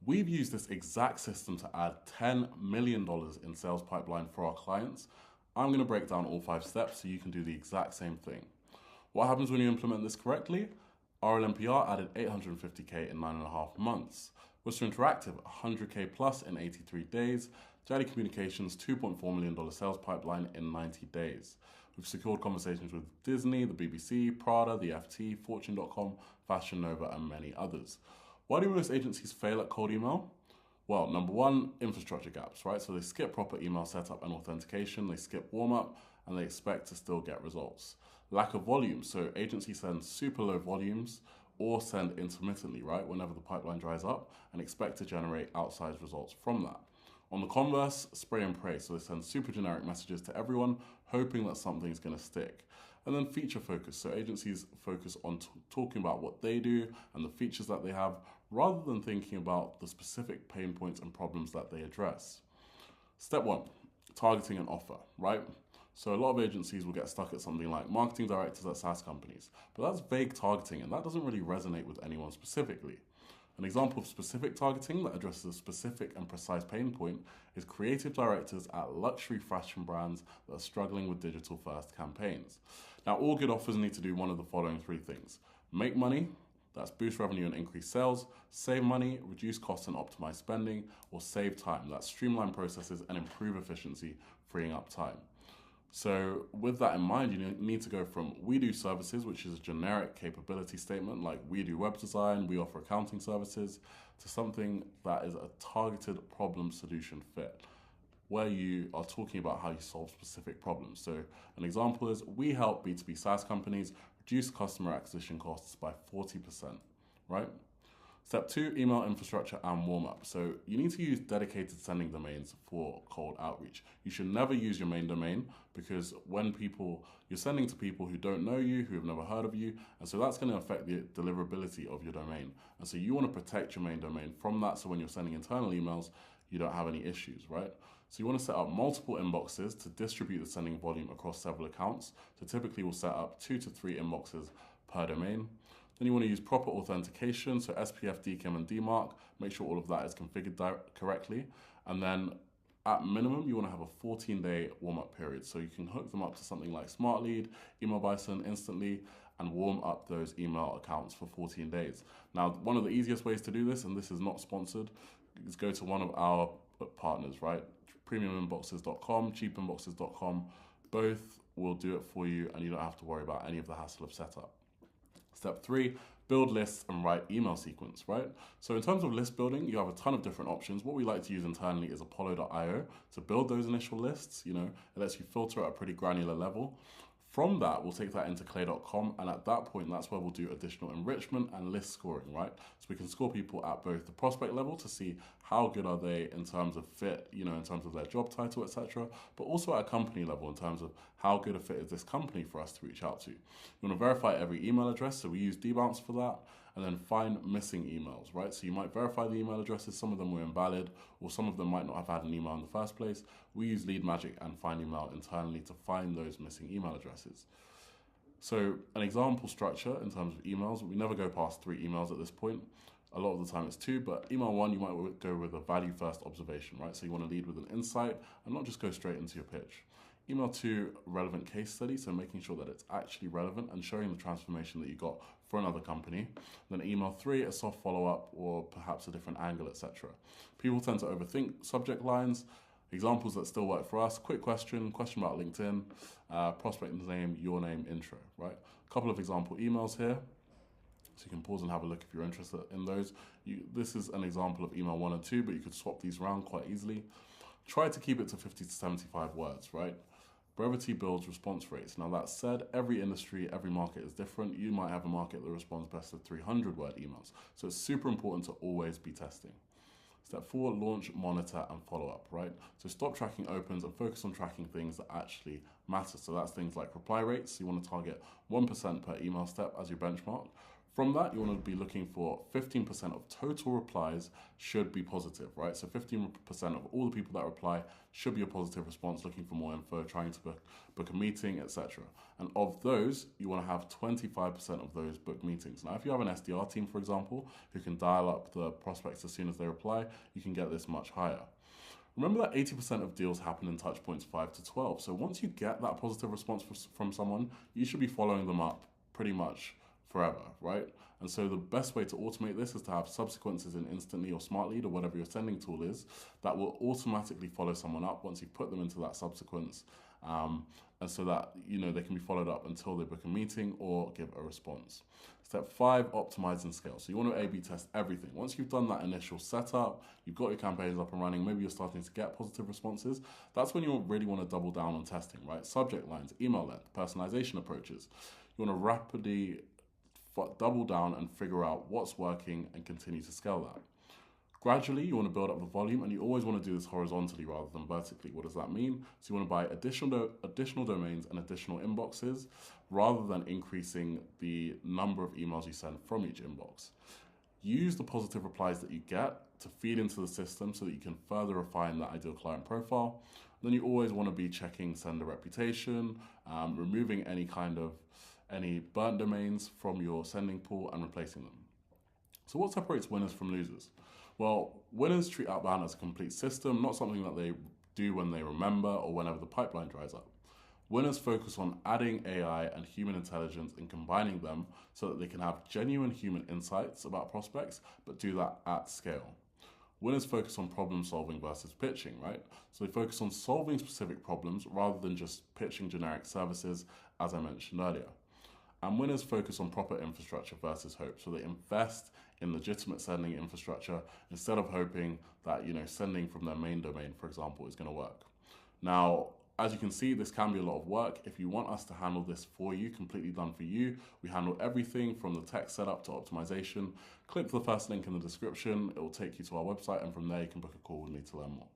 We've used this exact system to add $10 million in sales pipeline for our clients. I'm going to break down all 5 steps so you can do the exact same thing. What happens when you implement this correctly? RLMPR added 850K in 9.5 months. Whisper Interactive, 100K plus in 83 days. Jelly Communications, $2.4 million sales pipeline in 90 days. We've secured conversations with Disney, the BBC, Prada, the FT, Fortune.com, Fashion Nova, and many others. Why do most agencies fail at cold email? Well, number one, infrastructure gaps, right? So they skip proper email setup and authentication, they skip warm-up, and they expect to still get results. Lack of volume, so agencies send super low volumes or send intermittently, right, whenever the pipeline dries up, and expect to generate outsized results from that. On the converse, spray and pray, so they send super generic messages to everyone, hoping that something's going to stick. And then feature focus, so agencies focus on talking about what they do and the features that they have, rather than thinking about the specific pain points and problems that they address. Step 1, targeting an offer, right? So a lot of agencies will get stuck at something like marketing directors at SaaS companies, but that's vague targeting and that doesn't really resonate with anyone specifically. An example of specific targeting that addresses a specific and precise pain point is creative directors at luxury fashion brands that are struggling with digital-first campaigns. Now, all good offers need to do one of the following 3 things. Make money, that's boost revenue and increase sales, save money, reduce costs and optimize spending, or save time, that's streamline processes and improve efficiency, freeing up time. So with that in mind, you need to go from we do services, which is a generic capability statement, like we do web design, we offer accounting services, to something that is a targeted problem solution fit, where you are talking about how you solve specific problems. So an example is we help B2B SaaS companies reduce customer acquisition costs by 40%, right? Step 2, email infrastructure and warm-up. So you need to use dedicated sending domains for cold outreach. You should never use your main domain, because when you're sending to people who don't know you, who have never heard of you, and so that's going to affect the deliverability of your domain. And so you want to protect your main domain from that, so when you're sending internal emails, you don't have any issues, right? So you want to set up multiple inboxes to distribute the sending volume across several accounts. So typically we'll set up 2 to 3 inboxes per domain. Then you want to use proper authentication, so SPF, DKIM, and DMARC. Make sure all of that is configured correctly. And then at minimum, you want to have a 14-day warm-up period. So you can hook them up to something like SmartLead, Email Bison, Instantly, and warm up those email accounts for 14 days. Now, one of the easiest ways to do this, and this is not sponsored, is go to one of our partners, right? Premiuminboxes.com, cheapinboxes.com. Both will do it for you, and you don't have to worry about any of the hassle of setup. Step 3, build lists and write email sequence, right? So in terms of list building, you have a ton of different options. What we like to use internally is Apollo.io to build those initial lists. It lets you filter at a pretty granular level. From that, we'll take that into clay.com, and at that point, that's where we'll do additional enrichment and list scoring, right? So we can score people at both the prospect level to see how good are they in terms of fit, in terms of their job title, etc., but also at a company level in terms of how good a fit is this company for us to reach out to. You want to verify every email address, so we use debounce for that, and then find missing emails, right? So you might verify the email addresses, some of them were invalid, or some of them might not have had an email in the first place. We use Lead Magic and Find Email internally to find those missing email addresses. So an example structure in terms of emails, we never go past 3 emails at this point. A lot of the time it's 2, but email 1, you might go with a value first observation, right? So you want to lead with an insight and not just go straight into your pitch. Email 2, relevant case study, so making sure that it's actually relevant and showing the transformation that you got for another company. Then email 3, a soft follow-up or perhaps a different angle, etc. People tend to overthink subject lines. Examples that still work for us: quick question about LinkedIn, prospect name, your name, intro, right? A couple of example emails here. So you can pause and have a look if you're interested in those. This is an example of email 1 and 2, but you could swap these around quite easily. Try to keep it to 50 to 75 words, right? Brevity builds response rates. Now that said, every industry, every market is different. You might have a market that responds best to 300-word emails. So it's super important to always be testing. Step 4, launch, monitor, and follow up, right? So stop tracking opens and focus on tracking things that actually matter. So that's things like reply rates. You want to target 1% per email step as your benchmark. From that, you want to be looking for 15% of total replies should be positive, right? So 15% of all the people that reply should be a positive response, looking for more info, trying to book a meeting, etc. And of those, you want to have 25% of those book meetings. Now, if you have an SDR team, for example, who can dial up the prospects as soon as they reply, you can get this much higher. Remember that 80% of deals happen in touch points 5 to 12. So once you get that positive response from someone, you should be following them up pretty much forever, right? And so the best way to automate this is to have subsequences in Instantly or Smartly or whatever your sending tool is that will automatically follow someone up once you put them into that subsequence, and so that they can be followed up until they book a meeting or give a response. Step 5, optimize and scale. So you want to A/B test everything. Once you've done that initial setup, you've got your campaigns up and running, maybe you're starting to get positive responses, that's when you really want to double down on testing, right? Subject lines, email length, personalization approaches. You want to rapidly double down and figure out what's working and continue to scale that. Gradually, you want to build up the volume, and you always want to do this horizontally rather than vertically. What does that mean? So you want to buy additional domains and additional inboxes rather than increasing the number of emails you send from each inbox. Use the positive replies that you get to feed into the system so that you can further refine that ideal client profile. Then you always want to be checking sender reputation, removing any burnt domains from your sending pool and replacing them. So what separates winners from losers? Well, winners treat outbound as a complete system, not something that they do when they remember or whenever the pipeline dries up. Winners focus on adding AI and human intelligence and combining them so that they can have genuine human insights about prospects, but do that at scale. Winners focus on problem solving versus pitching, right? So they focus on solving specific problems rather than just pitching generic services, as I mentioned earlier. And winners focus on proper infrastructure versus hope. So they invest in legitimate sending infrastructure instead of hoping that sending from their main domain, for example, is going to work. Now, as you can see, this can be a lot of work. If you want us to handle this for you, completely done for you, we handle everything from the tech setup to optimization. Click the first link in the description. It will take you to our website, and from there you can book a call with me to learn more.